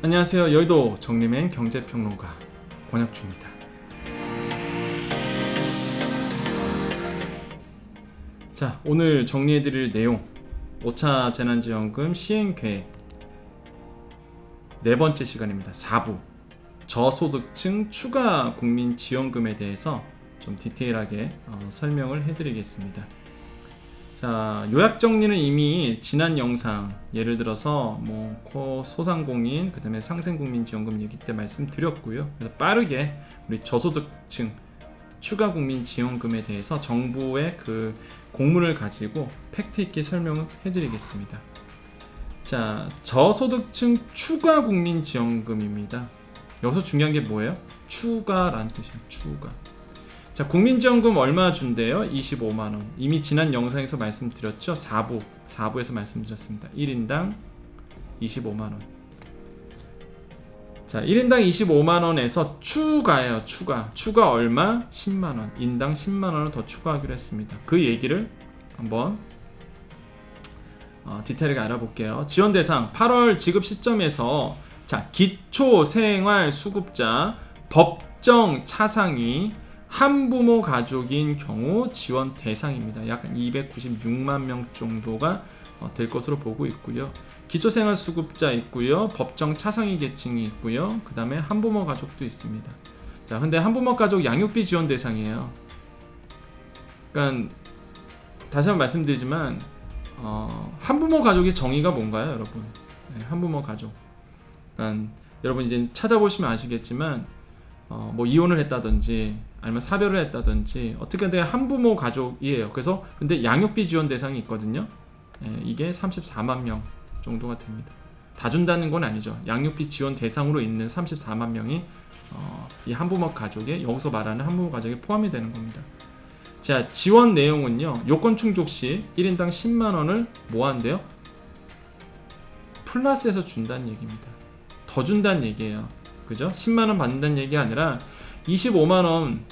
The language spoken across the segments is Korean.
안녕하세요. 여의도 정림행 경제평론가 권혁주입니다. 자, 오늘 정리해드릴 내용 5차 재난지원금 시행계획 네 번째 시간입니다. 4부 저소득층 추가 국민지원금에 대해서 좀 디테일하게 설명을 해드리겠습니다. 자, 요약 정리는 이미 지난 영상, 예를 들어서 소상공인, 그 다음에 상생국민지원금 얘기 때 말씀드렸고요. 그래서 빠르게 우리 저소득층 추가 국민지원금에 대해서 정부의 그 공문을 가지고 팩트 있게 설명을 해드리겠습니다. 자, 저소득층 추가 국민지원금입니다. 여기서 중요한 게 뭐예요? 추가라는 뜻이에요. 추가. 자, 국민지원금 얼마 준대요? 25만원. 이미 지난 영상에서 말씀드렸죠? 4부에서 말씀드렸습니다. 1인당 25만원. 자, 1인당 25만원에서 추가예요. 추가 얼마? 10만원. 인당 10만원을 더 추가하기로 했습니다. 그 얘기를 한번 디테일하게 알아볼게요. 지원 대상 8월 지급 시점에서 자, 기초생활수급자 법정 차상위 한부모 가족인 경우 지원 대상입니다. 약 296만 명 정도가 될 것으로 보고 있고요. 기초생활수급자 있고요. 법정 차상위 계층이 있고요. 그 다음에 한부모 가족도 있습니다. 자, 근데 한부모 가족 양육비 지원 대상이에요. 그러니까 다시 한번 말씀드리지만 한부모 가족의 정의가 뭔가요, 여러분? 네, 한부모 가족. 그러니까 여러분 이제 찾아보시면 아시겠지만 이혼을 했다든지 아니면 사별을 했다든지 어떻게든 한부모 가족이에요. 그래서 근데 양육비 지원 대상이 있거든요. 이게 34만 명 정도가 됩니다. 다 준다는 건 아니죠. 양육비 지원 대상으로 있는 34만 명이 이 한부모 가족에, 여기서 말하는 한부모 가족에 포함이 되는 겁니다. 자, 지원 내용은요. 요건 충족 시 1인당 10만 원을 뭐 한대요? 플러스해서 준다는 얘기입니다. 더 준다는 얘기예요. 그죠? 10만 원 받는다는 얘기가 아니라 25만 원,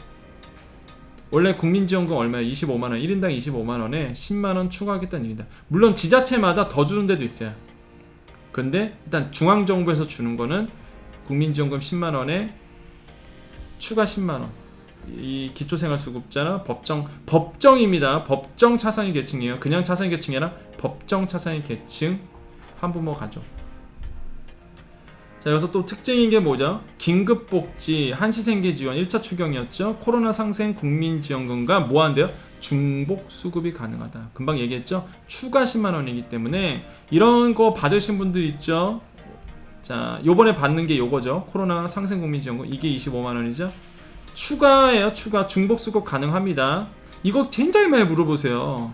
원래 국민지원금 얼마예요? 25만 원, 1인당 25만 원에 10만 원 추가하겠다는 얘기입니다. 물론 지자체마다 더 주는 데도 있어요. 근데 일단 중앙정부에서 주는 거는 국민지원금 10만 원에 추가 10만 원. 이 기초생활수급자나 법정입니다. 법정 차상위 계층이에요. 그냥 차상위 계층이 아니라 법정 차상위 계층 한부모 가족. 자, 여기서 또 특징인 게 뭐죠? 긴급복지, 한시생계 지원 1차 추경이었죠. 코로나 상생 국민지원금과 뭐 한대요? 중복 수급이 가능하다. 금방 얘기했죠? 추가 10만 원이기 때문에 이런 거 받으신 분들 있죠? 자, 요번에 받는 게 요거죠. 코로나 상생 국민지원금, 이게 25만 원이죠. 추가예요. 추가 중복 수급 가능합니다. 이거 굉장히 많이 물어보세요.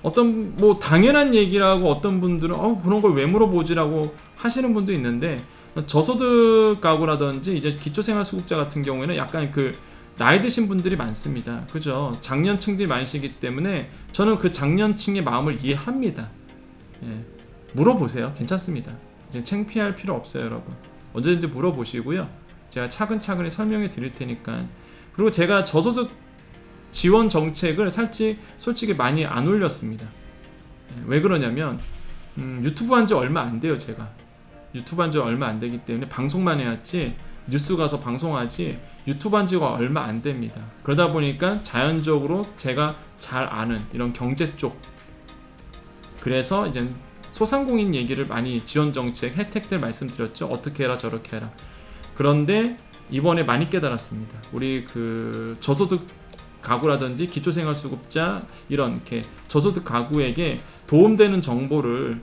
어떤 당연한 얘기라고 어떤 분들은 그런 걸 왜 물어보지라고 하시는 분도 있는데, 저소득 가구라든지 이제 기초생활수급자 같은 경우에는 약간 나이 드신 분들이 많습니다. 그죠? 장년층들이 많으시기 때문에 저는 그 장년층의 마음을 이해합니다. 예, 물어보세요. 괜찮습니다. 이제 창피할 필요 없어요, 여러분. 언제든지 물어보시고요. 제가 차근차근히 설명해 드릴 테니까. 그리고 제가 저소득 지원 정책을 솔직히 많이 안 올렸습니다. 왜 그러냐면 유튜브 한 지 얼마 안 돼요. 제가 유튜브 한 지 얼마 안 되기 때문에 방송만 해왔지, 뉴스 가서 방송하지 유튜브 한 지가 얼마 안 됩니다. 그러다 보니까 자연적으로 제가 잘 아는 이런 경제 쪽, 그래서 이제 소상공인 얘기를 많이, 지원 정책 혜택들 말씀드렸죠. 어떻게 해라 저렇게 해라. 그런데 이번에 많이 깨달았습니다. 우리 저소득 가구라든지 기초생활수급자, 이런 이렇게 저소득 가구에게 도움되는 정보를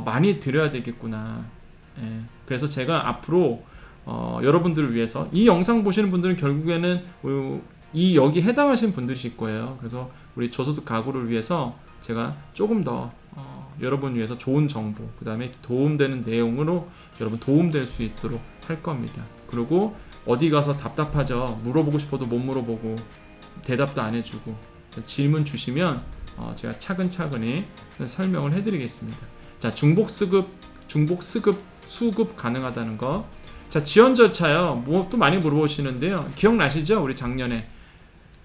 많이 드려야 되겠구나. 예, 그래서 제가 앞으로 여러분들을 위해서, 이 영상 보시는 분들은 결국에는 여기 해당하시는 분들이실 거예요. 그래서 우리 저소득 가구를 위해서 제가 조금 더 여러분 위해서 좋은 정보, 그 다음에 도움되는 내용으로 여러분 도움될 수 있도록 할 겁니다. 그리고 어디 가서 답답하죠. 물어보고 싶어도 못 물어보고 대답도 안 해주고, 질문 주시면 제가 차근차근히 설명을 해드리겠습니다. 자, 중복 수급 가능하다는 거. 자, 지원 절차요. 또 많이 물어보시는데요. 기억나시죠? 우리 작년에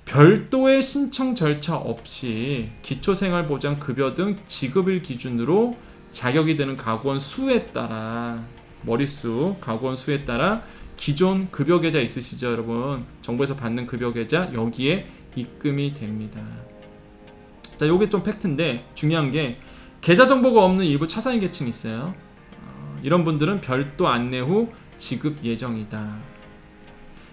별도의 신청 절차 없이 기초생활보장급여 등 지급일 기준으로 자격이 되는 가구원 수에 따라 머릿수, 가구원 수에 따라 기존 급여 계좌 있으시죠, 여러분? 정부에서 받는 급여 계좌 여기에 입금이 됩니다. 자, 요게 좀 팩트인데 중요한 게 계좌 정보가 없는 일부 차상위 계층이 있어요. 이런 분들은 별도 안내 후 지급 예정이다.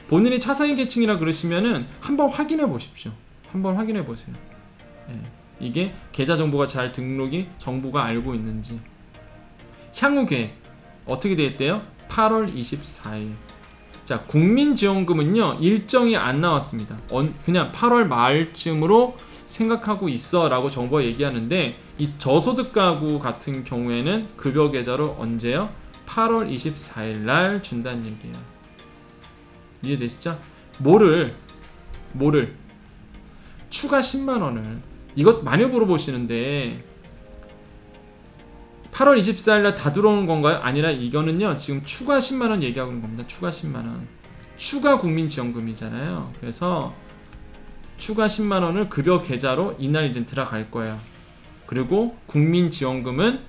본인이 차상위 계층이라 그러시면은 한번 확인해 보십시오. 한번 확인해 보세요. 예, 이게 계좌 정보가 잘 등록이 정부가 알고 있는지. 향후 계획 어떻게 되어 있대요? 8월 24일. 자, 국민지원금은요 일정이 안 나왔습니다. 그냥 8월 말쯤으로 생각하고 있어 라고 정부가 얘기하는데, 이 저소득 가구 같은 경우에는 급여 계좌로 언제요? 8월 24일 날 준다는 얘기예요. 이해되시죠? 뭐를 추가 10만원을, 이것 많이 물어보시는데 8월 24일 날 다 들어오는 건가요? 아니라 이거는요 지금 추가 10만원 얘기하고 있는 겁니다. 추가 10만원, 추가 국민지원금이잖아요. 그래서 추가 10만원을 급여 계좌로 이날 이제 들어갈 거예요. 그리고 국민지원금은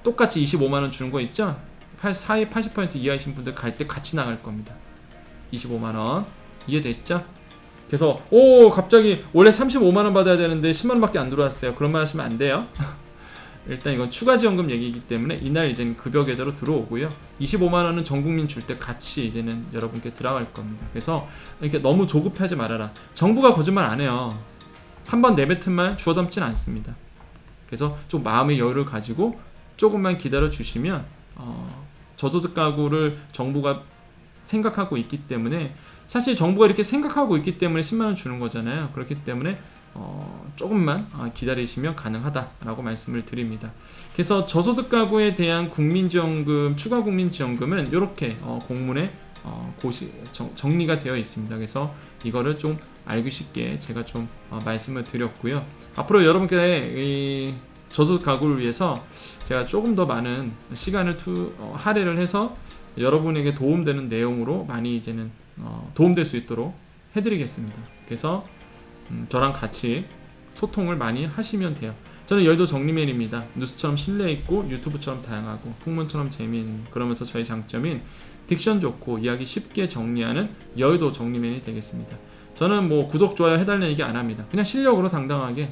똑같이 25만원 주는 거 있죠? 80% 이하이신 분들 갈 때 같이 나갈 겁니다. 25만원 이해되시죠? 그래서 갑자기 원래 35만원 받아야 되는데 10만원밖에 안 들어왔어요. 그런 말 하시면 안 돼요. 일단 이건 추가 지원금 얘기이기 때문에 이날 이제는 급여 계좌로 들어오고요. 25만원은 전국민 줄 때 같이 이제는 여러분께 들어갈 겁니다. 그래서 이렇게 너무 조급하지 말아라. 정부가 거짓말 안 해요. 한번 내뱉은 말 주워 담진 않습니다. 그래서 좀 마음의 여유를 가지고 조금만 기다려 주시면 저소득 가구를 정부가 생각하고 있기 때문에, 사실 정부가 이렇게 생각하고 있기 때문에 10만원 주는 거잖아요. 그렇기 때문에 조금만 기다리시면 가능하다라고 말씀을 드립니다. 그래서 저소득 가구에 대한 국민지원금, 추가 국민지원금은 이렇게 공문에 정리가 되어 있습니다. 그래서 이거를 좀 알기 쉽게 제가 좀 말씀을 드렸고요. 앞으로 여러분께 이 저소득 가구를 위해서 제가 조금 더 많은 시간을 할애를 해서 여러분에게 도움되는 내용으로 많이 이제는 도움될 수 있도록 해드리겠습니다. 그래서 저랑 같이 소통을 많이 하시면 돼요. 저는 여의도 정리맨입니다. 뉴스처럼 신뢰있고 유튜브처럼 다양하고 풍문처럼 재미있는, 그러면서 저희 장점인 딕션 좋고 이야기 쉽게 정리하는 여의도 정리맨이 되겠습니다. 저는 뭐 구독, 좋아요 해달라는 얘기 안 합니다. 그냥 실력으로 당당하게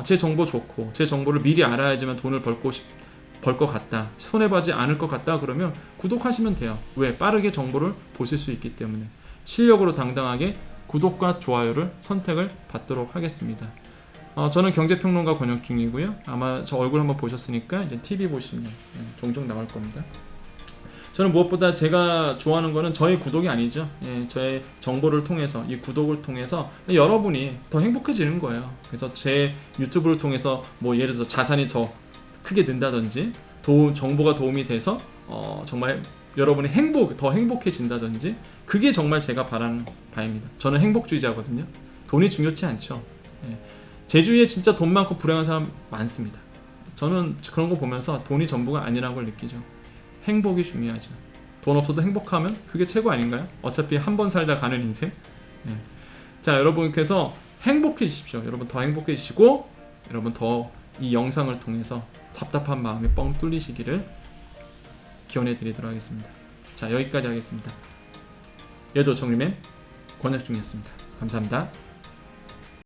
제 정보 좋고 제 정보를 미리 알아야지만 돈을 벌 것 같다, 손해보지 않을 것 같다 그러면 구독하시면 돼요. 왜? 빠르게 정보를 보실 수 있기 때문에. 실력으로 당당하게 구독과 좋아요를 선택을 받도록 하겠습니다. 저는 경제평론가 권혁중이고요. 아마 저 얼굴 한번 보셨으니까 이제 TV 보시면 종종 나올 겁니다. 저는 무엇보다 제가 좋아하는 거는 저의 구독이 아니죠. 저의 정보를 통해서, 이 구독을 통해서 여러분이 더 행복해지는 거예요. 그래서 제 유튜브를 통해서 뭐 예를 들어서 자산이 더 크게 는다든지, 정보가 도움이 돼서 정말 여러분이 더 행복해진다든지, 그게 정말 제가 바라는 바입니다. 저는 행복주의자거든요. 돈이 중요치 않죠. 제 주위에 진짜 돈 많고 불행한 사람 많습니다. 저는 그런 거 보면서 돈이 전부가 아니라는 걸 느끼죠. 행복이 중요하죠. 돈 없어도 행복하면 그게 최고 아닌가요? 어차피 한 번 살다 가는 인생. 자, 여러분께서 행복해지십시오. 여러분 더 행복해지시고, 여러분 더 이 영상을 통해서 답답한 마음이 뻥 뚫리시기를 기원해 드리도록 하겠습니다. 자, 여기까지 하겠습니다. 여의도 정리맨 권혁중이었습니다. 감사합니다.